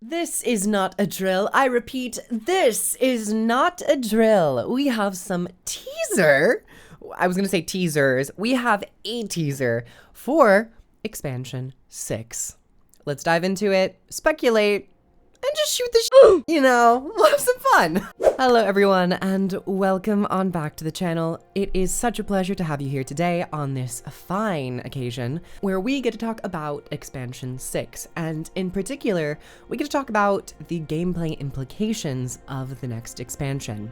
This is not a drill. I repeat, this is not a drill. We have some teaser. I was going to say teasers. We have a teaser for expansion 6. Let's dive into it, speculate, and just shoot the shit. We'll have some fun. Hello everyone, and welcome on back to the channel. It is such a pleasure to have you here today on this fine occasion where we get to talk about expansion 6, and in particular, we get to talk about the gameplay implications of the next expansion.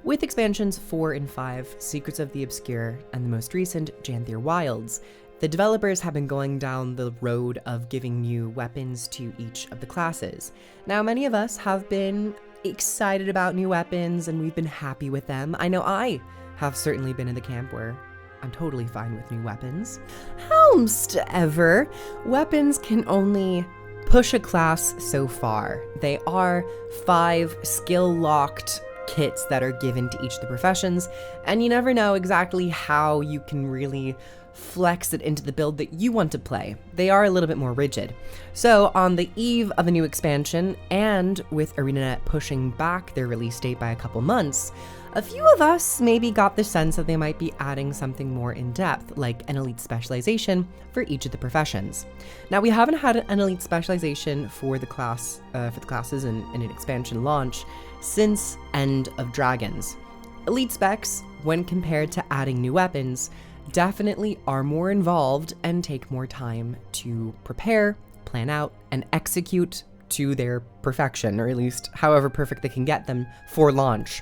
With expansions 4 and 5, Secrets of the Obscure, and the most recent, Janthier Wilds, the developers have been going down the road of giving new weapons to each of the classes. Now, many of us have been excited about new weapons and we've been happy with them. I know I have certainly been in the camp where I'm totally fine with new weapons. However, weapons can only push a class so far. They are 5 skill-locked kits that are given to each of the professions, and you never know exactly how you can really flex it into the build that you want to play. They are a little bit more rigid. So on the eve of a new expansion, and with ArenaNet pushing back their release date by a couple months, a few of us maybe got the sense that they might be adding something more in depth, like an elite specialization for each of the professions. Now, we haven't had an elite specialization for the classes in an expansion launch since End of Dragons. Elite specs, when compared to adding new weapons, definitely are more involved and take more time to prepare, plan out, and execute to their perfection, or at least however perfect they can get them for launch.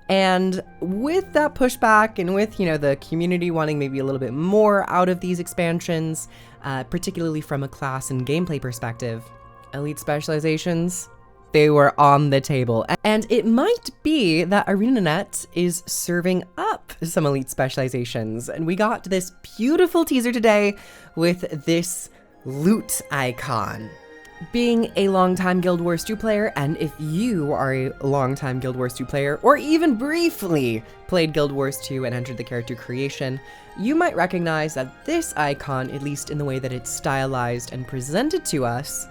And with that pushback, and with, the community wanting maybe a little bit more out of these expansions, particularly from a class and gameplay perspective, elite specializations, they were on the table. And it might be that ArenaNet is serving up some elite specializations. And we got this beautiful teaser today with this loot icon. Being a longtime Guild Wars 2 player, and if you are a longtime Guild Wars 2 player, or even briefly played Guild Wars 2 and entered the character creation, you might recognize that this icon, at least in the way that it's stylized and presented to us,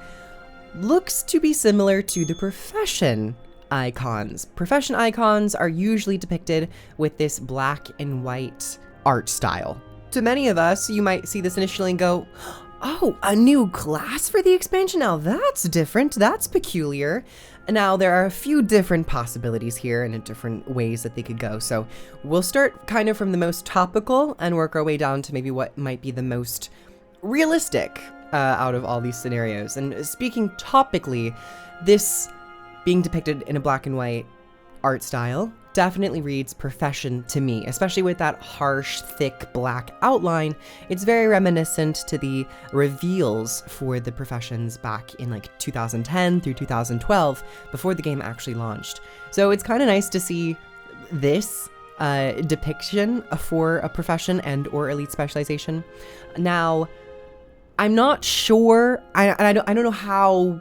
looks to be similar to the profession icons. Profession icons are usually depicted with this black and white art style. To many of us, you might see this initially and go, oh, a new class for the expansion? Now that's different, that's peculiar. Now there are a few different possibilities here and different ways that they could go. So we'll start kind of from the most topical and work our way down to maybe what might be the most realistic out of all these scenarios. And speaking topically, this being depicted in a black and white art style definitely reads profession to me, especially with that harsh, thick black outline. It's very reminiscent to the reveals for the professions back in like 2010 through 2012, before the game actually launched. So it's kind of nice to see this depiction for a profession and or elite specialization. Now, I'm not sure, I don't know how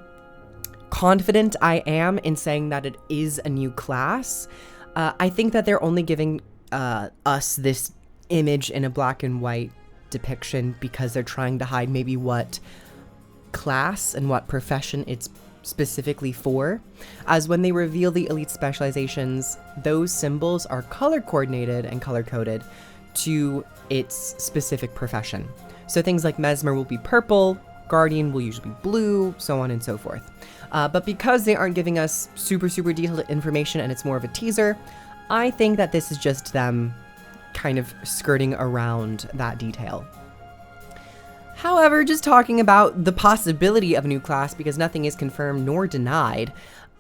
confident I am in saying that it is a new class. I think that they're only giving us this image in a black and white depiction because they're trying to hide maybe what class and what profession it's specifically for. As when they reveal the elite specializations, those symbols are color coordinated and color coded to its specific profession. So things like Mesmer will be purple, Guardian will usually be blue, so on and so forth. But because they aren't giving us super detailed information and it's more of a teaser, I think that this is just them kind of skirting around that detail. However, just talking about the possibility of a new class, because nothing is confirmed nor denied,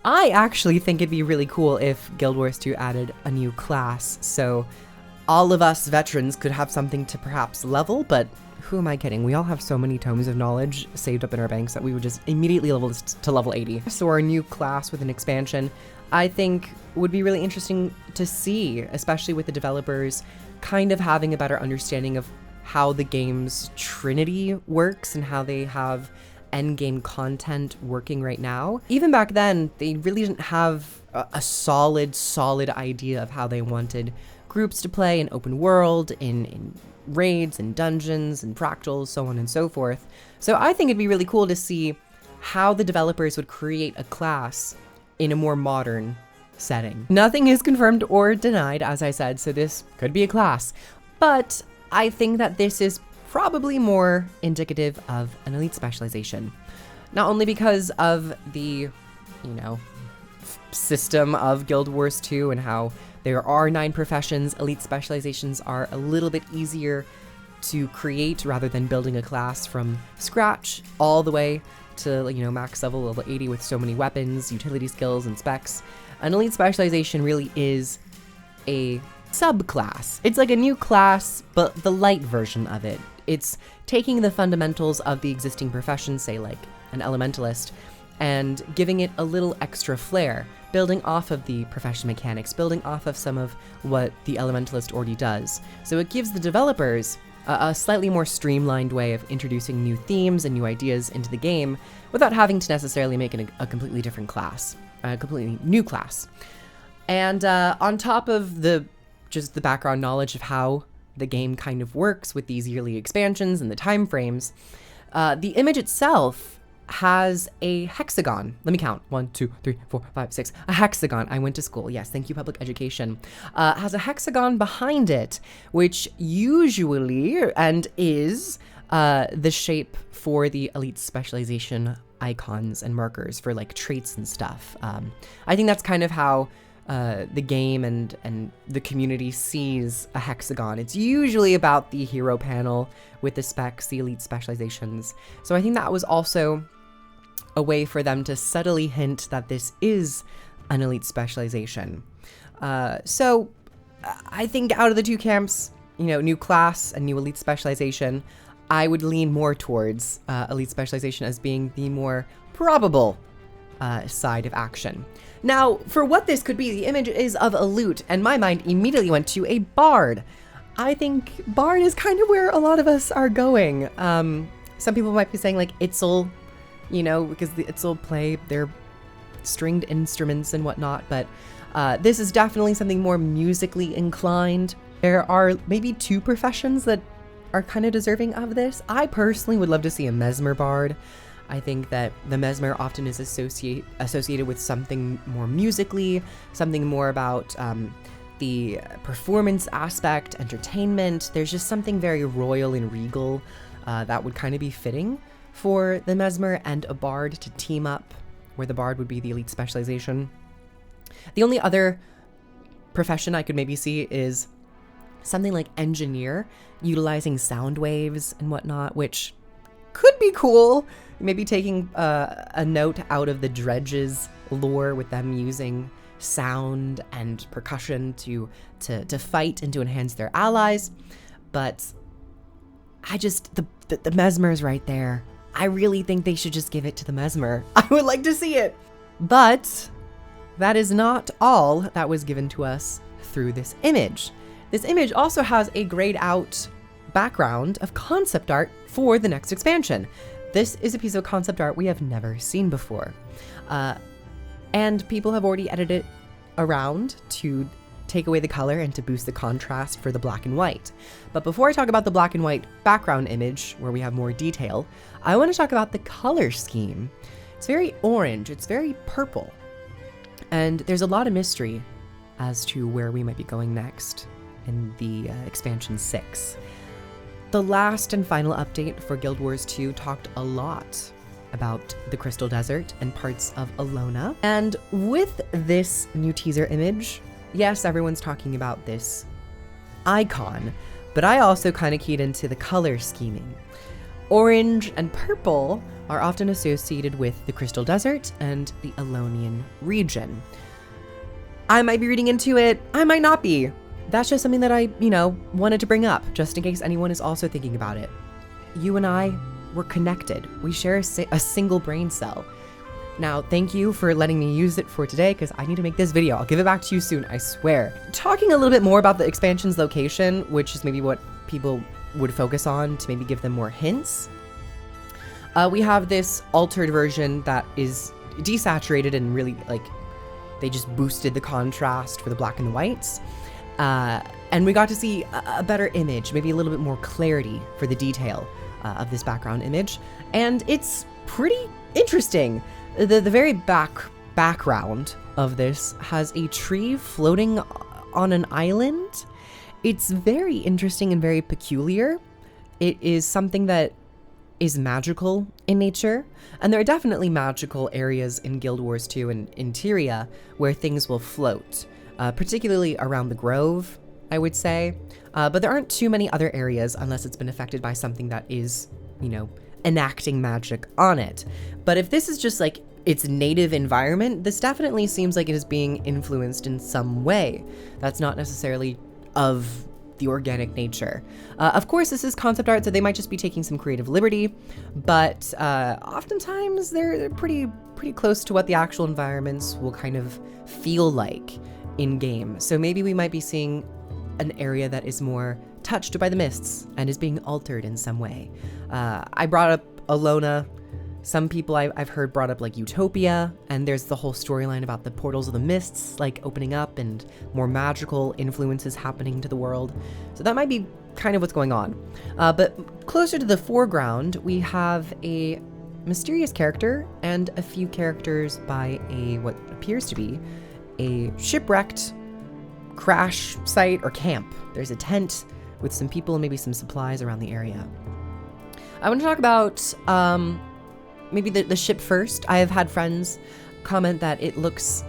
I actually think it'd be really cool if Guild Wars 2 added a new class, so all of us veterans could have something to perhaps level, but who am I kidding? We all have so many tomes of knowledge saved up in our banks that we would just immediately level this to level 80. So our new class with an expansion, I think would be really interesting to see, especially with the developers kind of having a better understanding of how the game's trinity works and how they have endgame content working right now. Even back then, they really didn't have a solid idea of how they wanted groups to play in open world, in raids and dungeons and fractals, so on and so forth. So I think it'd be really cool to see how the developers would create a class in a more modern setting. Nothing is confirmed or denied, as I said, so this could be a class, but I think that this is probably more indicative of an elite specialization. Not only because of the, system of Guild Wars 2 and how there are 9 professions, elite specializations are a little bit easier to create rather than building a class from scratch all the way to, max level 80 with so many weapons, utility skills, and specs. An elite specialization really is a subclass. It's like a new class, but the light version of it. It's taking the fundamentals of the existing profession, say like an elementalist, and giving it a little extra flair, building off of the profession mechanics, building off of some of what the elementalist already does. So it gives the developers a slightly more streamlined way of introducing new themes and new ideas into the game without having to necessarily make it a completely different class, a completely new class. And on top of just the background knowledge of how the game kind of works with these yearly expansions and the time frames, the image itself has a hexagon. Let me count. 1, 2, 3, 4, 5, 6. A hexagon. I went to school. Yes, thank you, public education. Has a hexagon behind it, which usually and is the shape for the elite specialization icons and markers for like traits and stuff. I think that's kind of how the game and the community sees a hexagon. It's usually about the hero panel with the specs, the elite specializations. So I think that was also a way for them to subtly hint that this is an elite specialization. So I think out of the two camps, new class and new elite specialization, I would lean more towards elite specialization as being the more probable side of action. Now, for what this could be, the image is of a lute, and my mind immediately went to a bard. I think bard is kind of where a lot of us are going. Some people might be saying like Itzel, because the Itzel play their stringed instruments and whatnot, but this is definitely something more musically inclined. There are maybe 2 professions that are kind of deserving of this. I personally would love to see a mesmer bard. I think that the mesmer often is associated with something more musically, something more about the performance aspect, entertainment. There's just something very royal and regal that would kind of be fitting for the mesmer and a bard to team up, where the bard would be the elite specialization. The only other profession I could maybe see is something like engineer, utilizing sound waves and whatnot, which could be cool. Maybe taking a note out of the Dredge's lore with them using sound and percussion to fight and to enhance their allies. But I just, the mesmer's right there. I really think they should just give it to the mesmer. I would like to see it. But that is not all that was given to us through this image. This image also has a grayed out background of concept art for the next expansion. This is a piece of concept art we have never seen before. And people have already edited it around to take away the color and to boost the contrast for the black and white. But before I talk about the black and white background image, where we have more detail, I want to talk about the color scheme. It's very orange, it's very purple, and there's a lot of mystery as to where we might be going next in the expansion 6. The last and final update for Guild Wars 2 talked a lot about the Crystal Desert and parts of Alona. And with this new teaser image, yes, everyone's talking about this icon, but I also kind of keyed into the color scheming. Orange and purple are often associated with the Crystal Desert and the Alonian region. I might be reading into it, I might not be. That's just something that I, wanted to bring up, just in case anyone is also thinking about it. You and I, we're connected. We share a single brain cell. Now, thank you for letting me use it for today, because I need to make this video. I'll give it back to you soon, I swear. Talking a little bit more about the expansion's location, which is maybe what people would focus on to maybe give them more hints. We have this altered version that is desaturated and really, they just boosted the contrast for the black and the whites. And we got to see a better image, maybe a little bit more clarity for the detail of this background image. And it's pretty interesting. The very background of this has a tree floating on an island. It's very interesting and very peculiar. It is something that is magical in nature, and there are definitely magical areas in Guild Wars 2 and Interior where things will float, particularly around the Grove, I would say. But there aren't too many other areas unless it's been affected by something that is, you know, enacting magic on it. But if this is just like its native environment, this definitely seems like it is being influenced in some way. That's not necessarily of the organic nature. Of course, this is concept art, so they might just be taking some creative liberty, but oftentimes they're pretty close to what the actual environments will kind of feel like in game. So maybe we might be seeing an area that is more touched by the mists and is being altered in some way. I brought up Alona. Some people I've heard brought up like Utopia, and there's the whole storyline about the portals of the mists like opening up and more magical influences happening to the world. So that might be kind of what's going on. But closer to the foreground, we have a mysterious character and a few characters by what appears to be a shipwrecked crash site or camp. There's a tent with some people and maybe some supplies around the area. I want to talk about maybe the ship first. I have had friends comment that it looks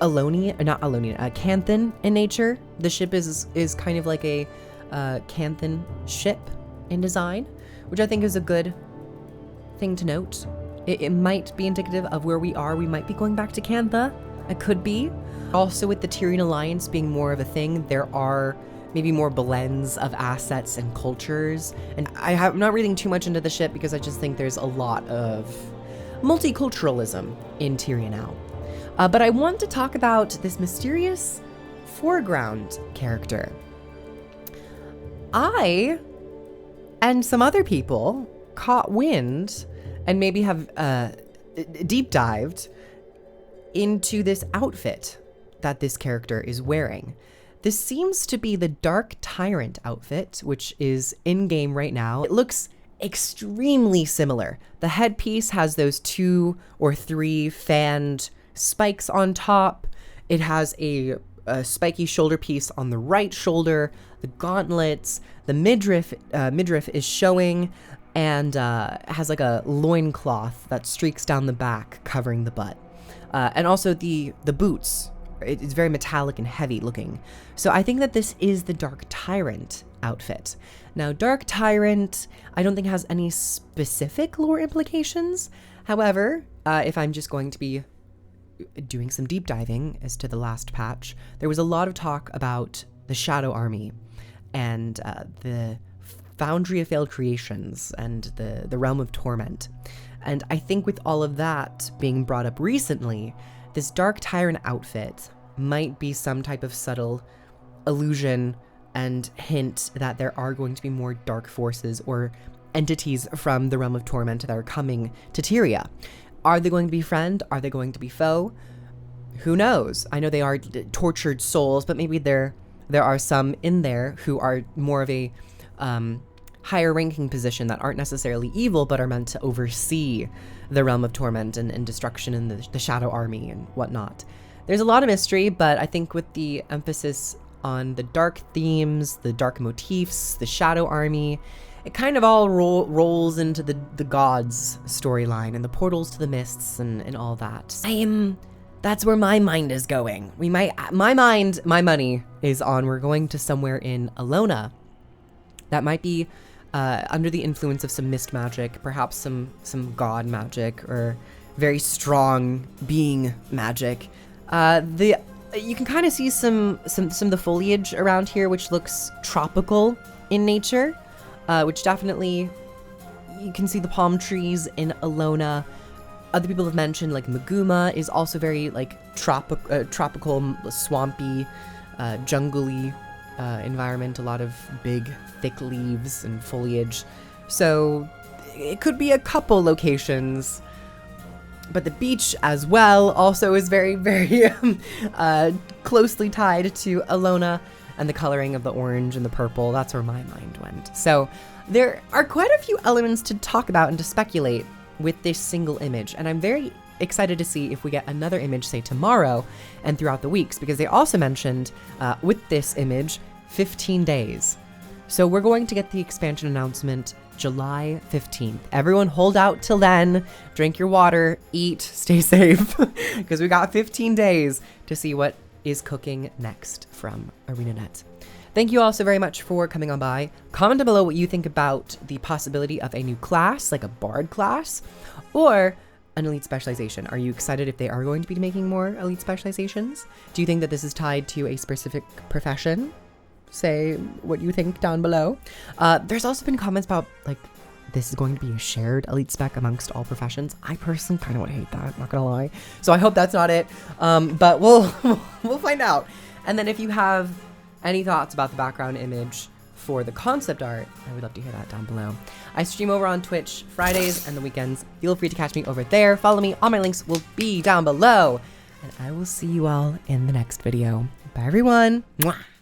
Canthan in nature. The ship is kind of like a Canthan ship in design, which I think is a good thing to note. It might be indicative of where we are. We might be going back to Cantha. It could be. Also, with the Tyrian Alliance being more of a thing, there are maybe more blends of assets and cultures. And I'm not reading too much into the ship because I just think there's a lot of multiculturalism in Tyrian now. But I want to talk about this mysterious foreground character. I and some other people caught wind and maybe have deep dived into this outfit that this character is wearing. This seems to be the Dark Tyrant outfit, which is in-game right now. It looks extremely similar. The headpiece has those 2 or 3 fanned spikes on top. It has a spiky shoulder piece on the right shoulder, the gauntlets, the midriff is showing, and has like a loincloth that streaks down the back, covering the butt. And also the boots. It's very metallic and heavy looking. So I think that this is the Dark Tyrant outfit. Now, Dark Tyrant, I don't think has any specific lore implications. However, if I'm just going to be doing some deep diving as to the last patch, there was a lot of talk about the Shadow Army and the Foundry of Failed Creations and the Realm of Torment. And I think with all of that being brought up recently, this Dark Tyrant outfit might be some type of subtle allusion and hint that there are going to be more dark forces or entities from the Realm of Torment that are coming to Tyria. Are they going to be friend? Are they going to be foe? Who knows? I know they are tortured souls, but maybe there are some in there who are more of a higher ranking position that aren't necessarily evil, but are meant to oversee the Realm of Torment and destruction and the Shadow Army and whatnot. There's a lot of mystery, but I think with the emphasis on the dark themes, the dark motifs, the Shadow Army, it kind of all rolls into the gods storyline and the portals to the mists and all that. That's where my mind is going. My money is on we're going to somewhere in Alona that might be under the influence of some mist magic, perhaps some god magic or very strong being magic. You can kind of see some of the foliage around here, which looks tropical in nature, which definitely you can see the palm trees in Alona. Other people have mentioned like Maguma is also very like tropical, swampy, jungly environment. A lot of big, thick leaves and foliage. So it could be a couple locations. But the beach as well also is very, very closely tied to Alona, and the coloring of the orange and the purple, that's where my mind went. So there are quite a few elements to talk about and to speculate with this single image. And I'm very excited to see if we get another image, say tomorrow and throughout the weeks, because they also mentioned with this image, 15 days. So we're going to get the expansion announcement July 15th. Everyone hold out till then, drink your water, eat, stay safe, because we got 15 days to see what is cooking next from ArenaNet. Thank you all so very much for coming on by. Comment down below what you think about the possibility of a new class, like a bard class, or an elite specialization. Are you excited if they are going to be making more elite specializations? Do you think that this is tied to a specific profession? Say what you think down below. There's also been comments about like this is going to be a shared elite spec amongst all professions. I personally kind of would hate that, not gonna lie. So I hope that's not it. But we'll find out. And then if you have any thoughts about the background image for the concept art, I would love to hear that down below. I stream over on Twitch Fridays and the weekends. Feel free to catch me over there. Follow me. All my links will be down below. And I will see you all in the next video. Bye everyone. Mwah.